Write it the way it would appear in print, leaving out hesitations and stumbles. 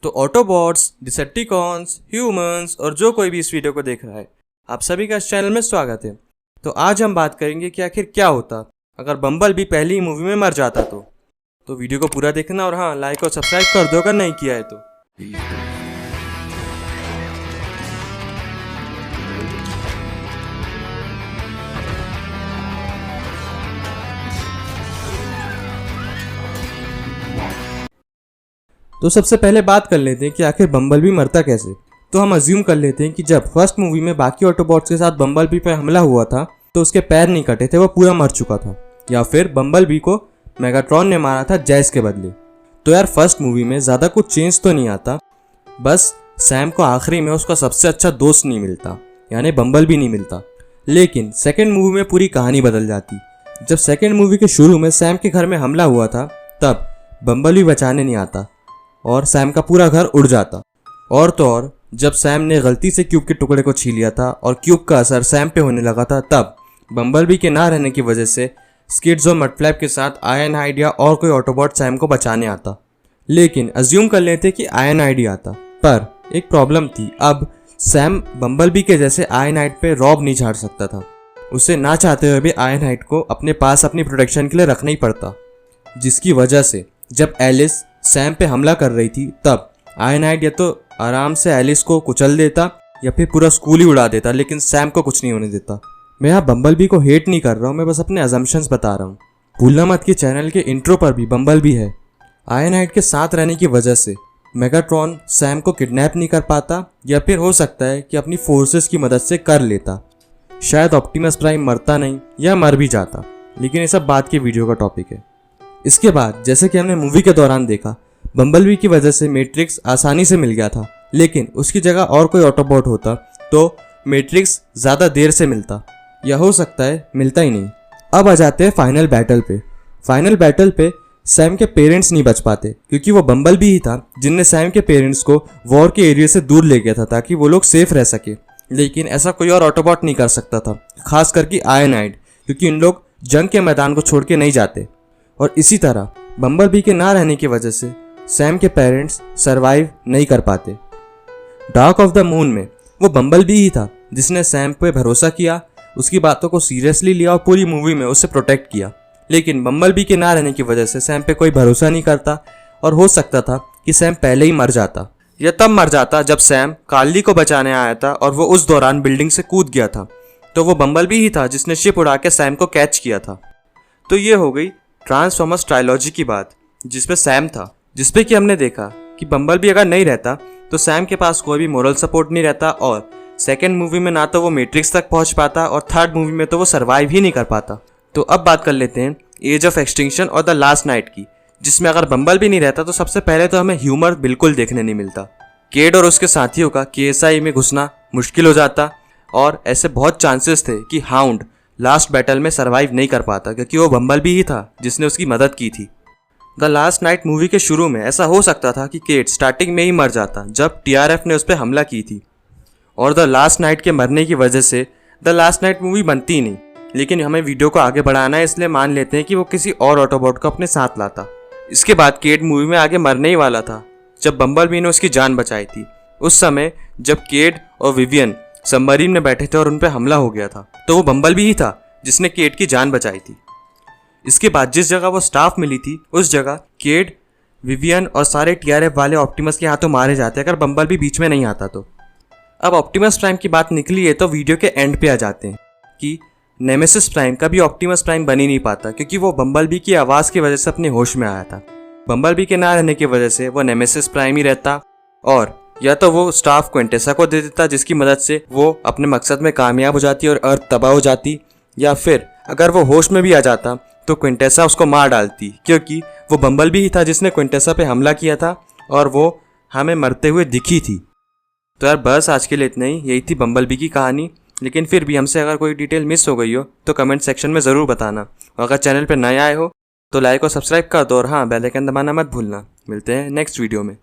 तो Autobots, Decepticons, humans और जो कोई भी इस वीडियो को देख रहा है, आप सभी का इस चैनल में स्वागत है। तो आज हम बात करेंगे कि आखिर क्या होता अगर बम्बल बी पहली ही मूवी में मर जाता। तो वीडियो को पूरा देखना और हाँ, लाइक और सब्सक्राइब कर दो अगर नहीं किया है तो। तो सबसे पहले बात कर लेते हैं कि आखिर बम्बल बी मरता कैसे। तो हम अज्यूम कर लेते हैं कि जब फर्स्ट मूवी में बाकी ऑटोबॉट्स के साथ बम्बल बी पर हमला हुआ था तो उसके पैर नहीं कटे थे, वो पूरा मर चुका था, या फिर बम्बल बी को मेगाट्रॉन ने मारा था जैस के बदले। तो यार फर्स्ट मूवी में ज़्यादा कुछ चेंज तो नहीं आता, बस सैम को आखिरी में उसका सबसे अच्छा दोस्त नहीं मिलता, यानी बम्बल बी नहीं मिलता। लेकिन सेकेंड मूवी में पूरी कहानी बदल जाती। जब सेकेंड मूवी के शुरू में सैम के घर में हमला हुआ था तब बम्बल बी बचाने नहीं आता और सैम का पूरा घर उड़ जाता। और तो और जब सैम ने गलती से क्यूब के टुकड़े को छीन लिया था और क्यूब का असर सैम पे होने लगा था, तब बम्बल बी के ना रहने की वजह से स्किड्स और मडफ्लैप के साथ आयरन हाइड या और कोई ऑटोबॉट सैम को बचाने आता। लेकिन अज्यूम कर लेते कि आयरन हाइड ही आता, पर एक प्रॉब्लम थी। अब सैम बम्बल बी के जैसे आयरन हाइड पे रॉब नहीं झाड़ सकता था, उसे ना चाहते हुए भी आयरन हाइड को अपने पास अपनी प्रोटेक्शन के लिए रखना ही पड़ता। जिसकी वजह से जब एलिस सैम पे हमला कर रही थी तब आयरन हाइड या तो आराम से एलिस को कुचल देता या फिर पूरा स्कूल ही उड़ा देता, लेकिन सैम को कुछ नहीं होने देता। मैं यहाँ बम्बल बी को हेट नहीं कर रहा हूँ, मैं बस अपने अजम्पशंस बता रहा हूँ। भूलना मत कि चैनल के इंट्रो पर भी बम्बल बी है। आयरन हाइड के साथ रहने की वजह से मेगाट्रॉन सैम को किडनैप नहीं कर पाता, या फिर हो सकता है कि अपनी फोर्सेस की मदद से कर लेता। शायद ऑप्टिमस प्राइम मरता नहीं या मर भी जाता, लेकिन ये सब बाद के वीडियो का टॉपिक है। इसके बाद जैसे कि हमने मूवी के दौरान देखा, बम्बल बी की वजह से मैट्रिक्स आसानी से मिल गया था, लेकिन उसकी जगह और कोई ऑटोबॉट होता तो मैट्रिक्स ज़्यादा देर से मिलता, या हो सकता है मिलता ही नहीं। अब आ जाते हैं फाइनल बैटल पे। फाइनल बैटल पे सैम के पेरेंट्स नहीं बच पाते, क्योंकि वो बम्बल बी ही था जिनने सैम के पेरेंट्स को वॉर के एरिया से दूर ले गया था ताकि वो लोग सेफ रह सके। लेकिन ऐसा कोई और ऑटोबॉट नहीं कर सकता था, खास करके आयरन हाइड, क्योंकि इन लोग जंग के मैदान को छोड़ के नहीं जाते। और इसी तरह बम्बल बी के ना रहने की वजह से सैम के पेरेंट्स सरवाइव नहीं कर पाते। डार्क ऑफ द मून में वो बम्बल बी ही था जिसने सैम पे भरोसा किया, उसकी बातों को सीरियसली लिया और पूरी मूवी में उसे प्रोटेक्ट किया। लेकिन बम्बल बी के ना रहने की वजह से सैम पे कोई भरोसा नहीं करता, और हो सकता था कि सैम पहले ही मर जाता, या तब मर जाता जब सैम कार्ली को बचाने आया था और वो उस दौरान बिल्डिंग से कूद गया था। तो वो बम्बल बी ही था जिसने शिप उड़ा के सैम को कैच किया था। तो ये हो गई ट्रांसफॉर्मर्स ट्रायलॉजी की बात, जिसपे सैम था, जिसपे कि हमने देखा कि बम्बल बी अगर नहीं रहता तो सैम के पास कोई भी मोरल सपोर्ट नहीं रहता, और सेकेंड मूवी में ना तो वो मैट्रिक्स तक पहुंच पाता और थर्ड मूवी में तो वो सरवाइव ही नहीं कर पाता। तो अब बात कर लेते हैं एज ऑफ एक्सटिंक्शन और द लास्ट नाइट की, जिसमें अगर बम्बल बी नहीं रहता तो सबसे पहले तो हमें ह्यूमर बिल्कुल देखने नहीं मिलता। केड और उसके साथियों का KSI में घुसना मुश्किल हो जाता, और ऐसे बहुत चांसेस थे कि हाउंड लास्ट बैटल में सरवाइव नहीं कर पाता, क्योंकि वो बम्बल बी ही था जिसने उसकी मदद की थी। द लास्ट नाइट मूवी के शुरू में ऐसा हो सकता था कि केट स्टार्टिंग में ही मर जाता जब TRF ने उस पर हमला की थी, और द लास्ट नाइट के मरने की वजह से द लास्ट नाइट मूवी बनती ही नहीं। लेकिन हमें वीडियो को आगे बढ़ाना है, इसलिए मान लेते हैं कि वो किसी और ऑटोबॉट को अपने साथ लाता। इसके बाद केट मूवी में आगे मरने ही वाला था जब बम्बल बी ने उसकी जान बचाई थी। उस समय जब केट और विवियन सबमरीन में बैठे थे और उन पर हमला हो गया था, तो वो बम्बल बी ही था जिसने केट की जान बचाई थी। इसके बाद जिस जगह वो स्टाफ मिली थी उस जगह केड, विवियन और सारे TRF वाले ऑप्टिमस के हाथों मारे जाते अगर बम्बल बी बीच में नहीं आता तो। अब ऑप्टिमस प्राइम की बात निकली है तो वीडियो के एंड पे आ जाते हैं कि नेमेसिस प्राइम कभी ऑप्टिमस प्राइम बन ही नहीं पाता, क्योंकि वो बम्बल बी की आवाज़ की वजह से अपने होश में आया था। बम्बल बी के ना रहने की वजह से वो नेमेसिस प्राइम ही रहता, और या तो वो स्टाफ क्विंटेसा को दे देता जिसकी मदद से वो अपने मकसद में कामयाब हो जाती और अर्थ तबाह हो जाती, या फिर अगर वो होश में भी आ जाता तो क्विंटेसा उसको मार डालती, क्योंकि वो बम्बल बी ही था जिसने क्विंटेसा पे हमला किया था और वो हमें मरते हुए दिखी थी। तो यार बस आज के लिए इतना ही, यही थी बम्बल बी की कहानी। लेकिन फिर भी हमसे अगर कोई डिटेल मिस हो गई हो तो कमेंट सेक्शन में ज़रूर बताना, और अगर चैनल पर नए आए हो तो लाइक और सब्सक्राइब कर दो, और हाँ, बेल आइकन दबाना मत भूलना। मिलते हैं नेक्स्ट वीडियो में।